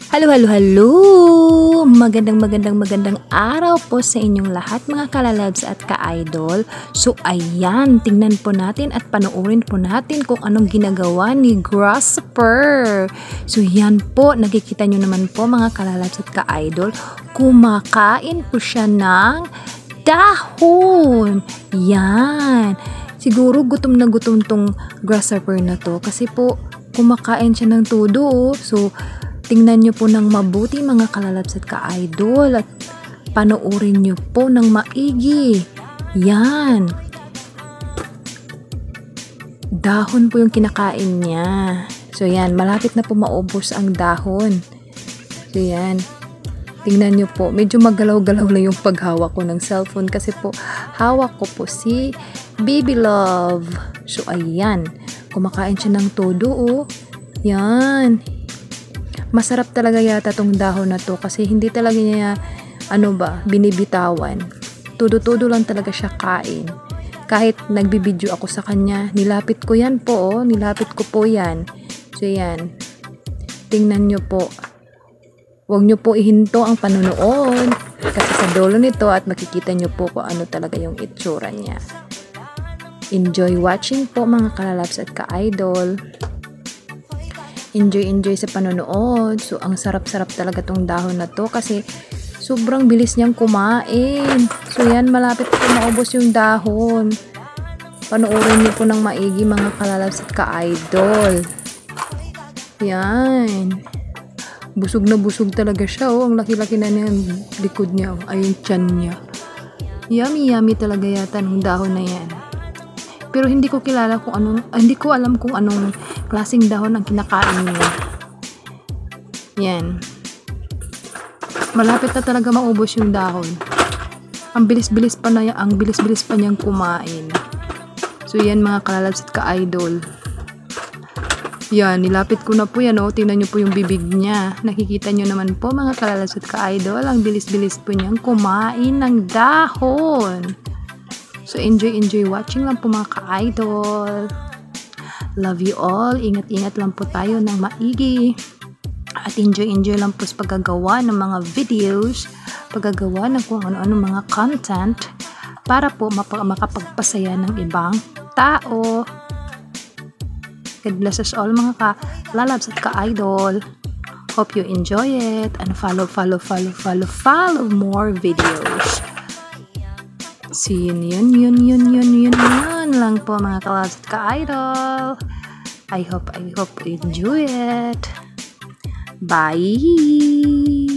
Hello! Magandang araw po sa inyong lahat mga kalalabs at ka-idol. So ayan, tingnan po natin at panoorin po natin kung anong ginagawa ni Grasshopper. So yan po, nakikita nyo naman po mga kalalabs at ka-idol, kumakain po siya ng dahon. Yan. Siguro gutom na gutom tong Grasshopper na to kasi po kumakain siya ng todo. So tingnan nyo po ng mabuti mga kalalabs at ka-idol at panoorin nyo po ng maigi. Yan. Dahon po yung kinakain niya. So yan, malapit na po maubos ang dahon. So yan. Tingnan nyo po, medyo magalaw-galaw lang yung paghawak ko ng cellphone kasi po hawak ko po si Baby Love. So ayan, kumakain siya ng todo oh. Yan. Masarap talaga yata tong dahon na to kasi hindi talaga niya binibitawan. Todo-todo lang talaga siya kain. Kahit nagbibideo ako sa kanya, nilapit ko yan po oh. Nilapit ko po yan. So yan. Tingnan nyo po. Huwag nyo po ihinto ang panonood kasi sa dulo nito at makikita nyo po kung ano talaga yung itsura niya. Enjoy watching po mga kalalabs at ka-idol. Enjoy sa panonood. So ang sarap-sarap talaga tong dahon na to kasi sobrang bilis niyang kumain. So yan, malapit po maubos yung dahon. Panoorin niyo po ng maigi mga kalalabs at ka-idol. Yan. Busog na busog talaga siya oh. Ang laki-laki na niya yung likod niya oh. Ay yung tiyan niya. Yummy talaga yata ng dahon na yan. Pero hindi ko kilala kung hindi ko alam kung anong klaseng dahon ang kinakain niya. Yan. Malapit na talaga maubos yung dahon. Ang bilis-bilis pa niyang kumain. So yan mga kalalabs at ka-idol. Yan, nilapit ko na po yan oh. Tingnan niyo po yung bibig niya. Nakikita niyo naman po mga kalalabs at ka-idol, ang bilis-bilis po niyang kumain ng dahon. So enjoy watching lang po mga ka-idol. Love you all. Ingat lang po tayo ng maigi. At enjoy lang po sa paggagawa ng mga videos, paggagawa ng kung ano-ano mga content para po makapagpasaya ng ibang tao. God bless us all mga ka-lalabs at ka-idol. Hope you enjoy it and follow more videos. See yun lang po mga kalalabs at ka-idol. I hope you enjoy it. Bye!